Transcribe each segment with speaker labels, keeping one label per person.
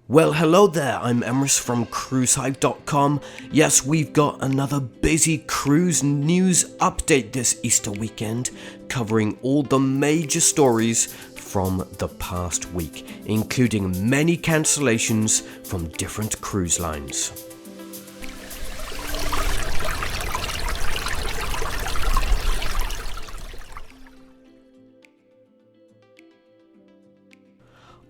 Speaker 1: Well, hello there, I'm Emrys from cruisehive.com. Yes, we've got another busy cruise news update this Easter weekend, covering all the major stories from the past week, including many cancellations from different cruise lines.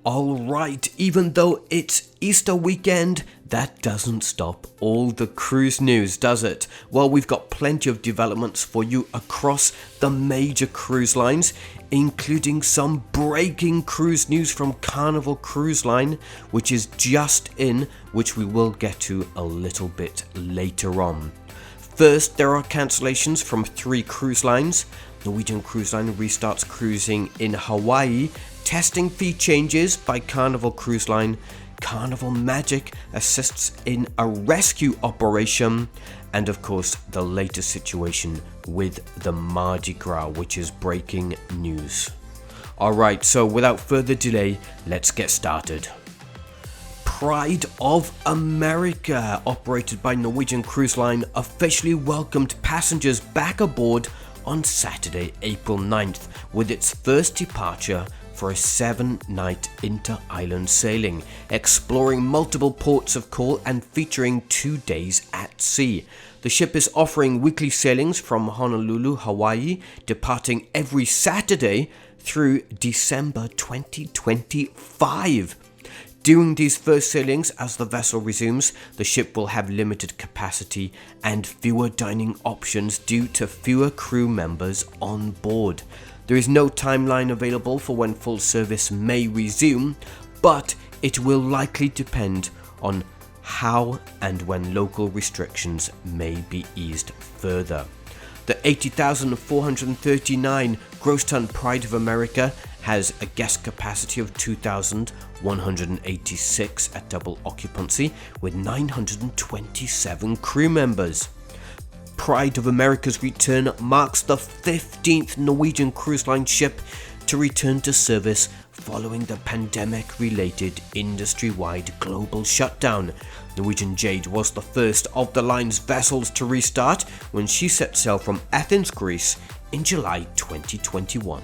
Speaker 1: Alright, even though it's Easter weekend, that doesn't stop all the cruise news, does it? Well, we've got plenty of developments for you across the major cruise lines, including some breaking cruise news from Carnival Cruise Line, which is just in, which we will get to a little bit later on. First, there are cancellations from 3 cruise lines. Norwegian Cruise Line restarts cruising in Hawaii. Testing fee changes by Carnival Cruise Line. Carnival Magic assists in a rescue operation. And of course, the latest situation with the Mardi Gras, which is breaking news. Alright, so without further delay, let's get started. Pride of America, operated by Norwegian Cruise Line, officially welcomed passengers back aboard on Saturday, April 9th, with its first departure for a 7-night inter-island sailing, exploring multiple ports of call and featuring 2 days at sea. The ship is offering weekly sailings from Honolulu, Hawaii, departing every Saturday through December 2025. During these first sailings, as the vessel resumes, the ship will have limited capacity and fewer dining options due to fewer crew members on board. There is no timeline available for when full service may resume, but it will likely depend on how and when local restrictions may be eased further. The 80,439 gross ton Pride of America has a guest capacity of 2,186 at double occupancy with 927 crew members. Pride of America's return marks the 15th Norwegian Cruise Line ship to return to service following the pandemic-related industry-wide global shutdown. Norwegian Jade was the first of the line's vessels to restart when she set sail from Athens, Greece in July 2021.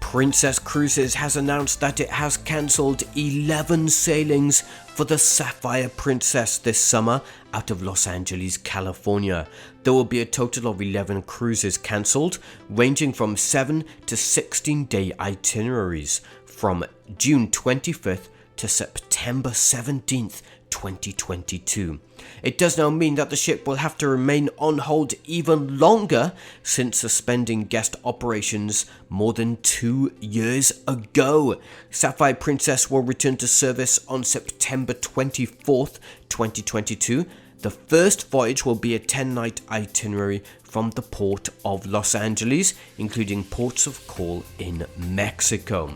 Speaker 1: Princess Cruises has announced that it has cancelled 11 sailings for the Sapphire Princess this summer out of Los Angeles, California. There will be a total of 11 cruises cancelled, ranging from 7 to 16-day itineraries from June 25th to September 17th, 2022. It does now mean that the ship will have to remain on hold even longer, since suspending guest operations more than 2 years ago. Sapphire Princess will return to service on September 24th, 2022. The first voyage will be a 10-night itinerary from the port of Los Angeles, including ports of call in Mexico.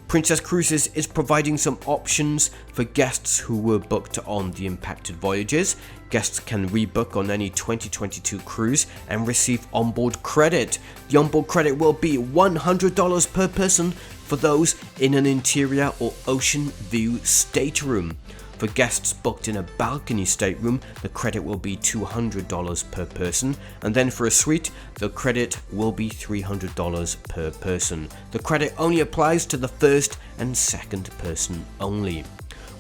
Speaker 1: Princess Cruises is providing some options for guests who were booked on the impacted voyages. Guests can rebook on any 2022 cruise and receive onboard credit. The onboard credit will be $100 per person for those in an interior or ocean view stateroom. For guests booked in a balcony stateroom, the credit will be $200 per person, and then for a suite, the credit will be $300 per person. The credit only applies to the first and second person only.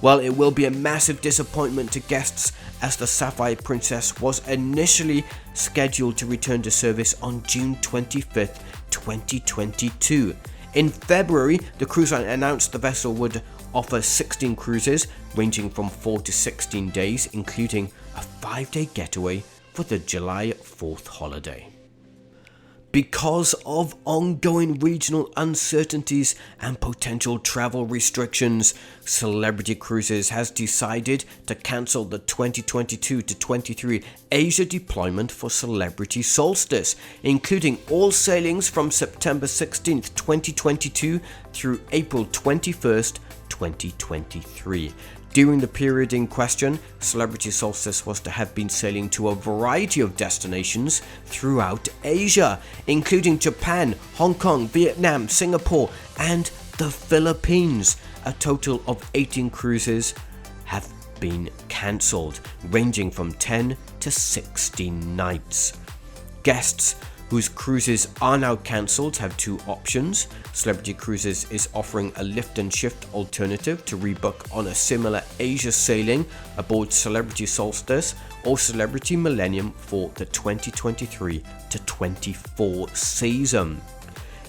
Speaker 1: Well, it will be a massive disappointment to guests, as the Sapphire Princess was initially scheduled to return to service on June 25th, 2022. In February, the cruise line announced the vessel would offer 16 cruises ranging from 4 to 16 days, including a 5-day getaway for the July 4th holiday. Because of ongoing regional uncertainties and potential travel restrictions, Celebrity Cruises has decided to cancel the 2022-23 Asia deployment for Celebrity Solstice, including all sailings from September 16th, 2022 through April 21st, 2023. During the period in question, Celebrity Solstice was to have been sailing to a variety of destinations throughout Asia, including Japan, Hong Kong, Vietnam, Singapore, and the Philippines. a total of 18 cruises have been cancelled, ranging from 10 to 16 nights. Guests whose cruises are now cancelled have two options. Celebrity Cruises is offering a lift and shift alternative to rebook on a similar Asia sailing aboard Celebrity Solstice or Celebrity Millennium for the 2023 to 24 season.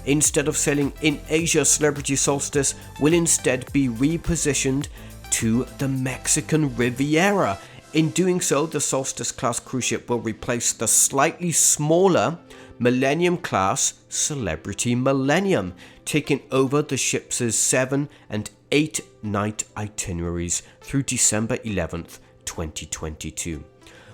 Speaker 1: Instead of sailing in Asia, Celebrity Solstice will instead be repositioned to the Mexican Riviera. In doing so, the Solstice class cruise ship will replace the slightly smaller Millennium class Celebrity Millennium, taking over the ship's 7 and 8 night itineraries through December 11th, 2022.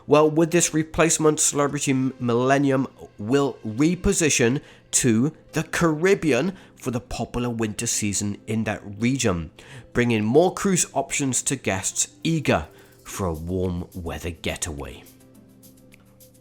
Speaker 1: Well, with this replacement, Celebrity Millennium will reposition to the Caribbean for the popular winter season in that region, bringing more cruise options to guests eager for a warm weather getaway.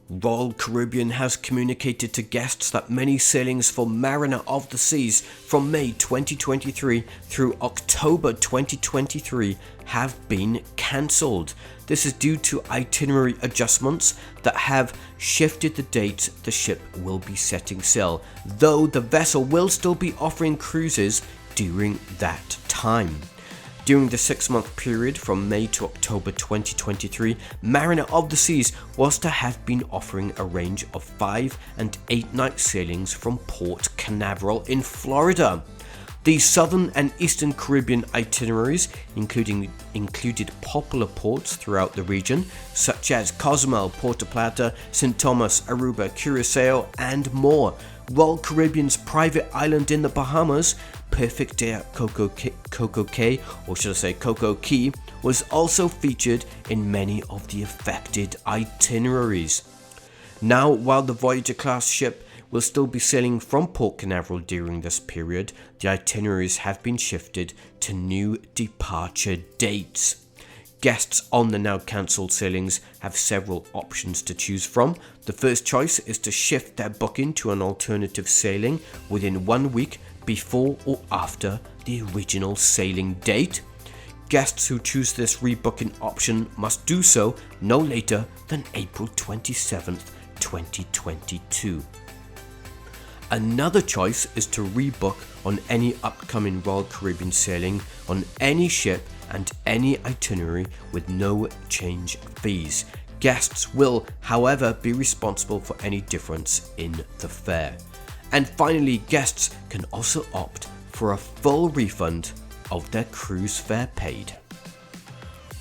Speaker 1: Royal Caribbean has communicated to guests that many sailings for Mariner of the Seas from May 2023 through October 2023 have been cancelled. This is due to itinerary adjustments that have shifted the date the ship will be setting sail, though the vessel will still be offering cruises during that time. During the 6-month period from May to October 2023, Mariner of the Seas was to have been offering a range of 5 and 8 night sailings from Port Canaveral in Florida. The southern and eastern Caribbean itineraries included popular ports throughout the region, such as Cozumel, Puerto Plata, St. Thomas, Aruba, Curacao, and more. Royal Caribbean's private island in the Bahamas, Perfect Day at Coco Cay, or should I say Coco Key, was also featured in many of the affected itineraries. Now, while the Voyager class ship will still be sailing from Port Canaveral during this period, the itineraries have been shifted to new departure dates. Guests on the now cancelled sailings have several options to choose from. The first choice is to shift their booking to an alternative sailing within 1 week before or after the original sailing date. Guests who choose this rebooking option must do so no later than April 27th, 2022. Another choice is to rebook on any upcoming Royal Caribbean sailing on any ship and any itinerary with no change fees. Guests will, however, be responsible for any difference in the fare. And finally, guests can also opt for a full refund of their cruise fare paid.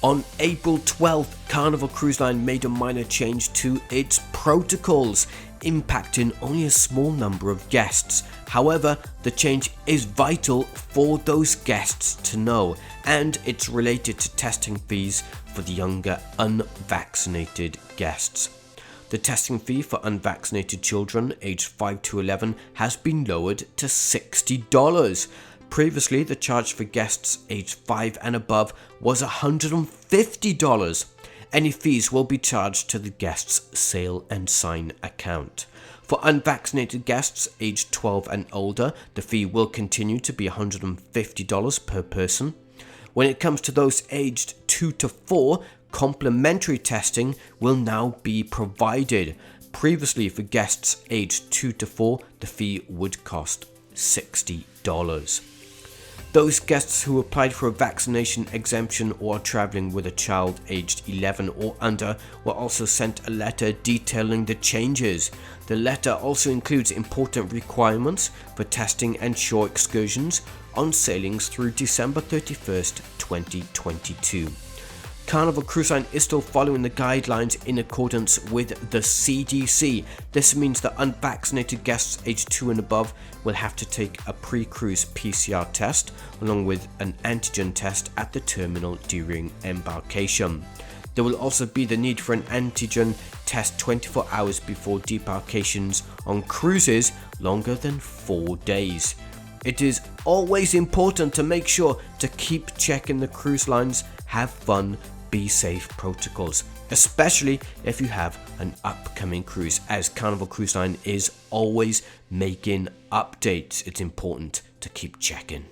Speaker 1: On April 12th, Carnival Cruise Line made a minor change to its protocols, impacting only a small number of guests. However, the change is vital for those guests to know, and it's related to testing fees for the younger unvaccinated guests. The testing fee for unvaccinated children aged 5 to 11 has been lowered to $60. Previously, the charge for guests aged 5 and above was $150. Any fees will be charged to the guest's Sail and Sign account. For unvaccinated guests aged 12 and older, the fee will continue to be $150 per person. When it comes to those aged 2 to 4, complimentary testing will now be provided. Previously, for guests aged 2 to 4, the fee would cost $60. Those guests who applied for a vaccination exemption or are travelling with a child aged 11 or under were also sent a letter detailing the changes. The letter also includes important requirements for testing and shore excursions on sailings through December 31st, 2022. Carnival Cruise Line is still following the guidelines in accordance with the CDC. This means that unvaccinated guests aged 2 and above will have to take a pre-cruise PCR test along with an antigen test at the terminal during embarkation. There will also be the need for an antigen test 24 hours before debarkations on cruises longer than 4 days. It is always important to make sure to keep checking the cruise lines, have fun, be safe protocols, especially if you have an upcoming cruise, as Carnival Cruise Line is always making updates. It's important to keep checking.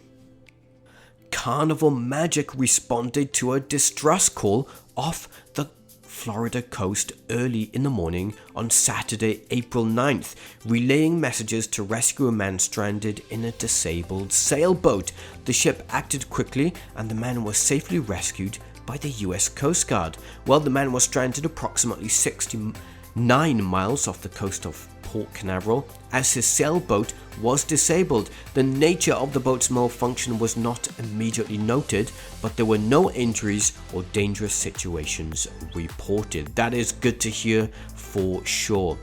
Speaker 1: Carnival Magic responded to a distress call off the Florida coast early in the morning on Saturday, April 9th, relaying messages to rescue a man stranded in a disabled sailboat. The ship acted quickly and the man was safely rescued by the US Coast Guard. Well, the man was stranded approximately 69 miles off the coast of Port Canaveral as his sailboat was disabled. The nature of the boat's malfunction was not immediately noted, but there were no injuries or dangerous situations reported. That is good to hear for sure.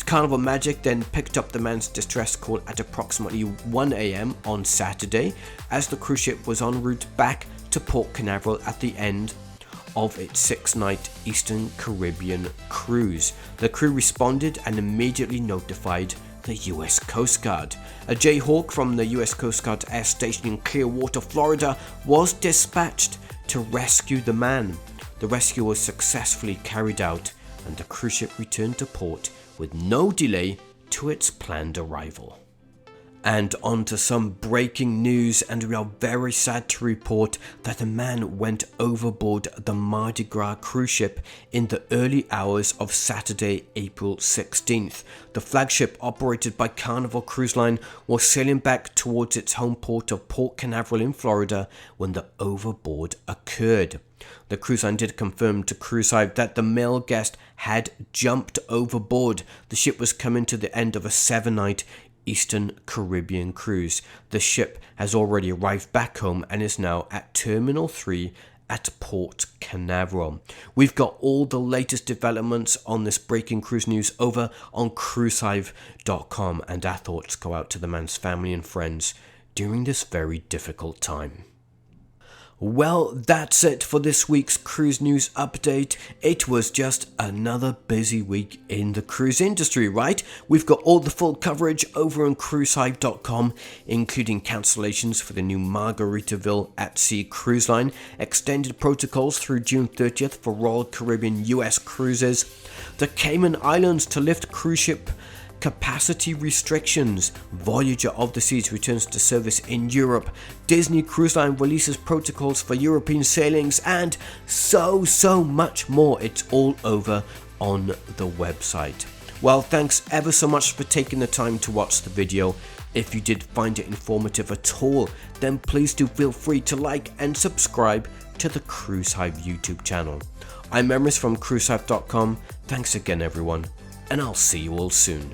Speaker 1: Carnival Magic then picked up the man's distress call at approximately 1 a.m. on Saturday as the cruise ship was en route back to Port Canaveral at the end of its 6-night Eastern Caribbean cruise. The crew responded and immediately notified the US Coast Guard. A Jayhawk from the US Coast Guard Air Station in Clearwater, Florida was dispatched to rescue the man. The rescue was successfully carried out and the cruise ship returned to port with no delay to its planned arrival. And on to some breaking news, and we are very sad to report that a man went overboard the Mardi Gras cruise ship in the early hours of Saturday, April 16th. The flagship, operated by Carnival Cruise Line, was sailing back towards its home port of Port Canaveral in Florida when the overboard occurred. The cruise line did confirm to Cruise Hive that the male guest had jumped overboard. The ship was coming to the end of a 7-night Eastern Caribbean cruise. The ship has already arrived back home and is now at Terminal 3 at Port Canaveral. We've got all the latest developments on this breaking cruise news over on cruisehive.com, and our thoughts go out to the man's family and friends during this very difficult time. Well, that's it for this week's cruise news update. It was just another busy week in the cruise industry, right? We've got all the full coverage over on cruisehive.com, including cancellations for the new Margaritaville at Sea cruise line, extended protocols through June 30th for Royal Caribbean US cruises, the Cayman Islands to lift cruise ship capacity restrictions, Voyager of the Seas returns to service in Europe, Disney Cruise Line releases protocols for European sailings, and so much more. It's all over on the website. Well, thanks ever so much for taking the time to watch the video. If you did find it informative at all, then please do feel free to like and subscribe to the Cruise Hive YouTube channel. I'm Emrys from cruisehive.com. Thanks again everyone, and I'll see you all soon.